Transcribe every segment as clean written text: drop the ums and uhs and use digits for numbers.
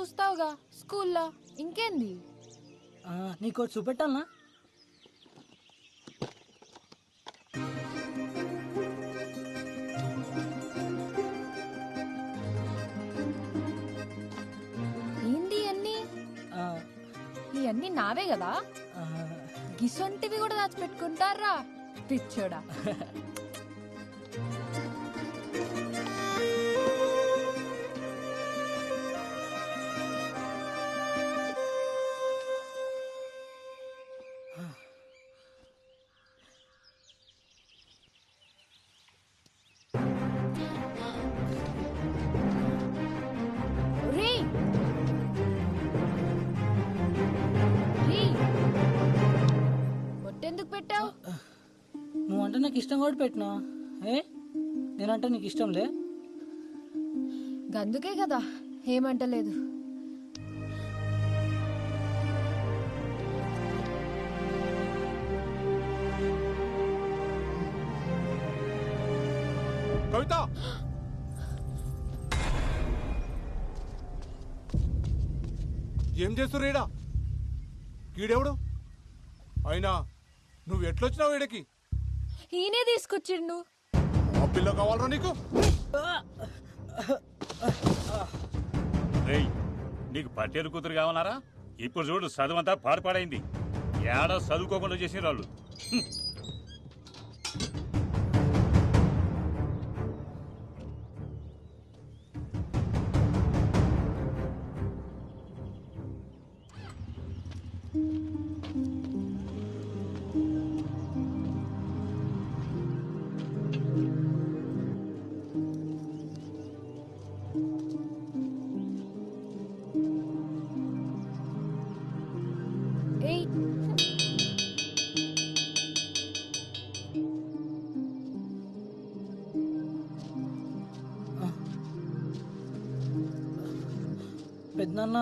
చూస్తావుగా స్కూల్లో, ఇంకేంది? నీకు చూపెట్టాలనా? ఏంది అన్ని? ఇవన్నీ నావే కదా, గిసొంటివి కూడా దాచిపెట్టుకుంటారా పిచ్చోడా. ఎందుకు పెట్టావు? నువ్వంటే నాకు ఇష్టం కూడా పెట్టినా. నేనంటే నీకు ఇష్టం లే? గందుకే కదా ఏమంటలేదు. కవిత, ఏం చేస్తుర్రు ఈడ? ఈడెవడు? అయినా నువ్వు ఎట్లొచ్చినావు ఈడకి? ఈయనే తీసుకొచ్చిండు. ఆ పిల్ల కావాలరా నీకు? నీకు పట్టేరు కూతురు కావాలరా? ఇప్పుడు చూడు చదువంతా పాడుపాడైంది. ఏడా చదువుకోకుండా చేసిన వాళ్ళు. పెద్దన్న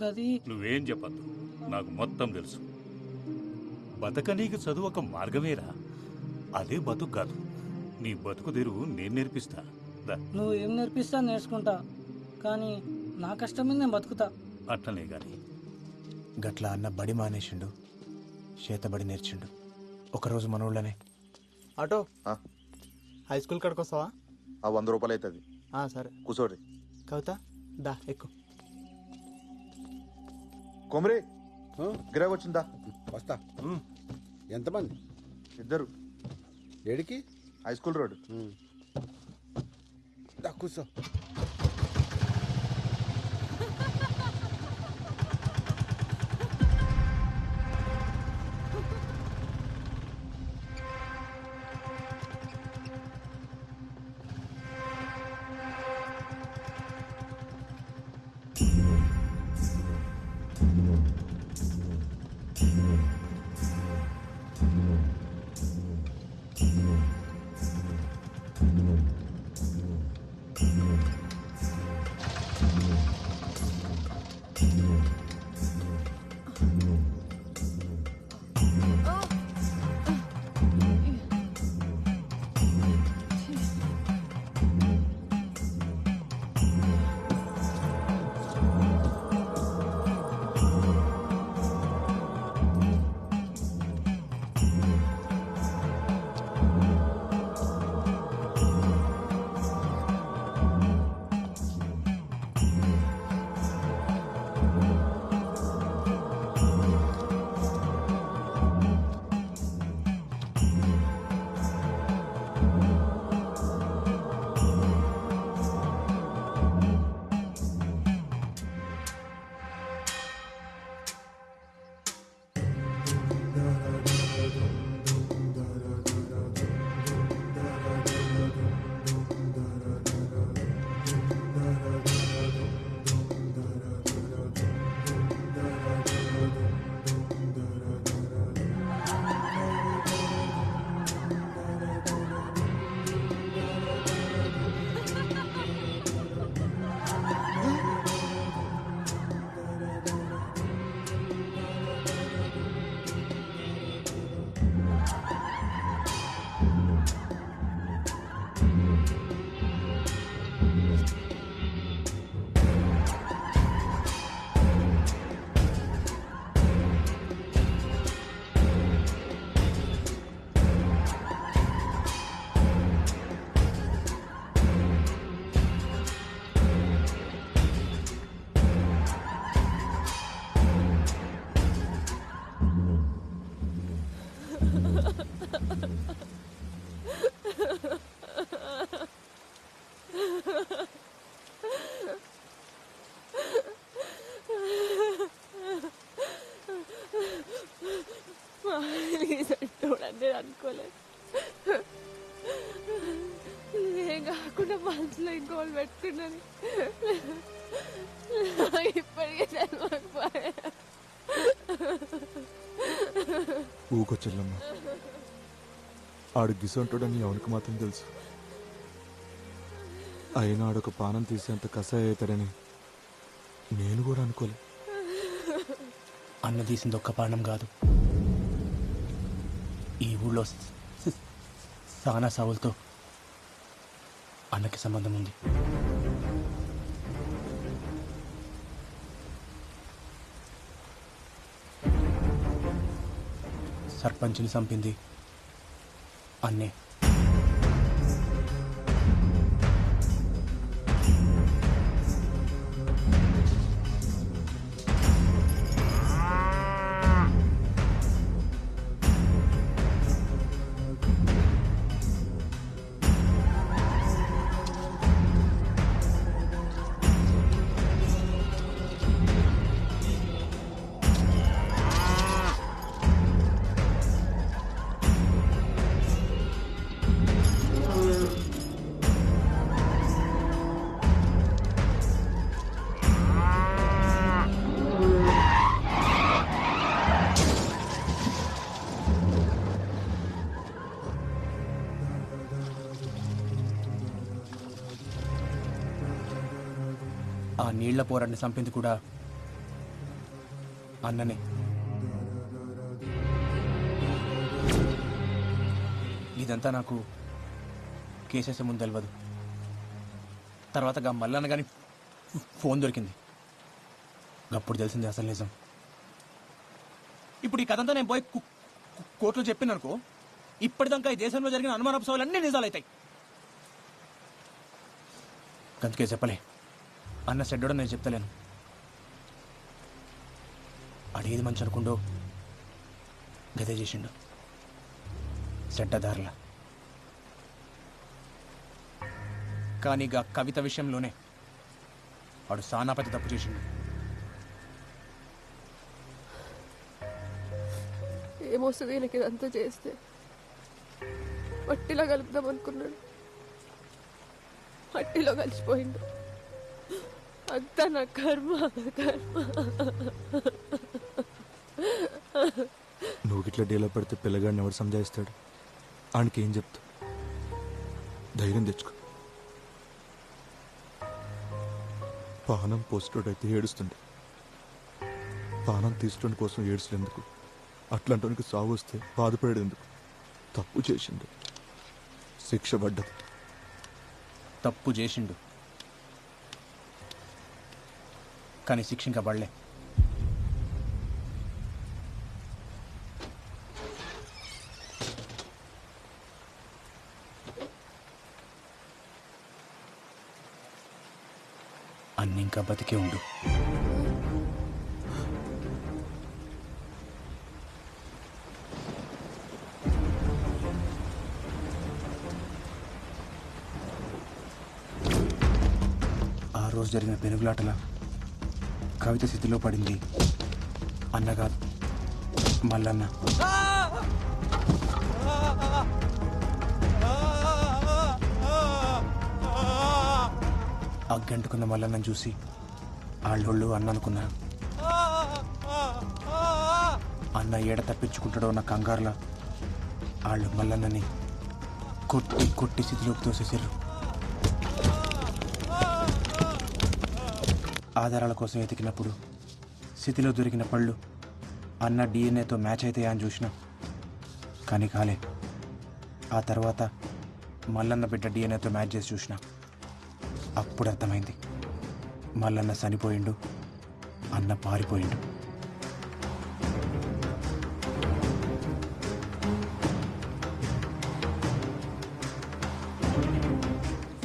గది. నువ్వేం చెప్పద్దు, నాకు మొత్తం తెలుసు. బతకనీకి చదువు ఒక మార్గమేరా, అదే బతుకు కాదు. నీ బతుకు తెరువు నేను నేర్పిస్తా. నువ్వు ఏం నేర్పిస్తా నేర్చుకుంటా, కానీ నా కష్టం మీద నేను బతుకుతా. అట్లనే గాని గట్లా అన్న బడి మానేసిండు, చేతబడి నేర్చిండు. ఒకరోజు మన ఊళ్ళోనే. ఆటో హై స్కూల్ కాడికి వస్తావా? 100 రూపాయలు అవుతుంది. సరే కూర్చోరి. కవిత దా ఎక్కు. కొమరి గిరాకి వచ్చిందా? వస్తా. ఎంతమంది? 2. ఏడికి? High school road. దా కూర్చో. అనుకోలేదు. ఏం కాకుండా మనసులో ఇంకోళ్ళు పెట్టుకున్నది ఇప్పటికే తెలియకపోయా. ఊకో చెల్లమ్మ, ఆడు గిసంటాడని ఎవరికి మాత్రం తెలుసు. అయినా ఆడొక పానం తీసేంత కసాయి అవుతాడని నేను కూడా అనుకోలే. అన్న తీసింది ఒక్క పానం కాదు, ఈ ఊళ్ళో సానా సావులతో అన్నకి సంబంధం ఉంది. సర్పంచ్ని చంపింది అన్నే. ఆ నీళ్ల పోరాన్ని చంపింది కూడా అన్ననే. ఇదంతా నాకు కేసేసే ముందు తెలియదు. తర్వాత మల్లన్న కానీ ఫోన్ దొరికింది, అప్పుడు తెలిసింది అసలు నిజం. ఇప్పుడు ఈ కథంతా నేను పోయి కోర్టులో చెప్పిననుకో, ఇప్పటిదాకా ఈ దేశంలో జరిగిన అనుమానాలు అన్నీ నిజాలవుతాయి. అందుకే చెప్పలే, అన్న చెడ్డోడో నేను చెప్తలేను. అడేది మంచి అనుకుండో గదే చేసిండు, చెడ్డదారుల. కానీ గా కవిత విషయంలోనే వాడు సానాపతి తప్పు చేసిండు. ఏమొస్తుంది నాకు ఇదంతా చేస్తే? మట్టిలో కలుపుదాం అనుకున్నాడు, మట్టిలో కలిసిపోయిండు. అంతా నా కర్మ. నువ్వు ఇట్లా డీలో పడితే పిల్లగాడిని ఎవరు సంజాయిస్తాడు? ఆయనకి ఏం చెప్తా? ధైర్యం తెచ్చుకో. పానం పోస్టోడైతే ఏడుస్తుండే, పానం తీసుకోవడం కోసం ఏడుస్తున్నందుకు అట్లాంటి సాగు వస్తే బాధపడేందుకు. తప్పు చేసిండు, శిక్ష పడ్డది. తప్పు చేసిండు కానీ శిక్ష ఇంకా పడలే. అన్ని ఇంకా బతికే ఉండు. ఆ రోజు జరిగిన పెనుగులాటల కవిత స్థితిలో పడింది అన్నగారు, మల్లన్న. అగ్గంటుకున్న మల్లన్నను చూసి ఆళ్ళోళ్ళు అన్న అనుకున్నారు. అన్న ఏడ తప్పించుకుంటాడో ఉన్న కంగారులా వాళ్ళు మల్లన్నని కొట్టి కొట్టి స్థితిలోకి తోసేసారు. ఆధారాల కోసం వెతికినప్పుడు స్థితిలో దొరికిన పళ్ళు అన్న డిఎన్ఏతో మ్యాచ్ అవుతాయా అని చూసిన, కానీ కాలే. ఆ తర్వాత మల్లన్న బిడ్డ డిఎన్ఏతో మ్యాచ్ చేసి చూసిన, అప్పుడు అర్థమైంది మల్లన్న చనిపోయిండు, అన్న పారిపోయిండు.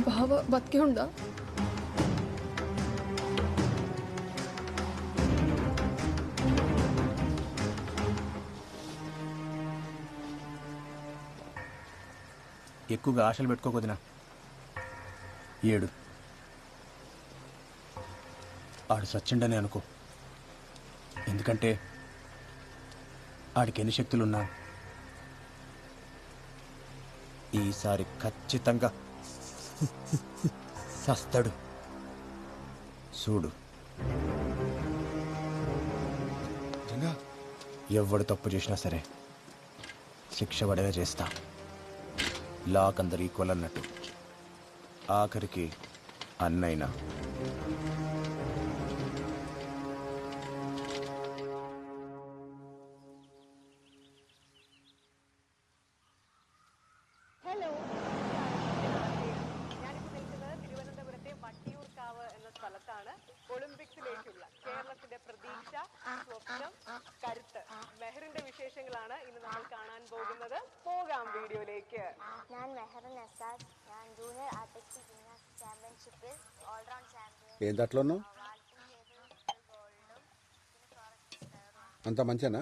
బావ బతికే ఉండా? ఎక్కువగా ఆశలు పెట్టుకోకొదినా. ఏడు ఆడు సచ్చిండని అనుకో, ఎందుకంటే ఆడికి ఎన్ని శక్తులున్నా ఈసారి ఖచ్చితంగా సస్తాడు. చూడు, ఎవడు తప్పు చేసినా సరే శిక్ష పడేలా చేస్తా. లాక్ అందరు ఈక్వల్ అన్నట్టు, ఆఖరికి అన్నైనా. ഞാനിപ്പോൾ നിൽക്കുന്നത് തിരുവനന്തപുരത്തെ വട്ടിയൂർക്കാവ് എന്ന സ്ഥലത്താണ്. ഒളിമ്പിക്സിലേക്കുള്ള കേരളത്തിന്റെ പ്രതീക്ഷ, സ്വപ്നം, കരുത്ത് മെഹറിന്റെ വിശേഷങ്ങളാണ് ഇന്ന് നമ്മൾ കാണാൻ പോകുന്നത്. പോകാം വീഡിയോയിലേക്ക്. ഞാൻ മെഹർ നസാദ്. ഞാൻ ജൂനിയർ ആർട്ടിസ്റ്റിക് ജിംനാസ്റ്റിക് ചാമ്പ്യൻഷിപ്പിൽ ഓൾറൗണ്ട് ചാമ്പ്യൻ. ఏంది అట్లా ఉన్నావు? వాల్టింగ్ చేతులు గోల్డ్. అంత మంచినా?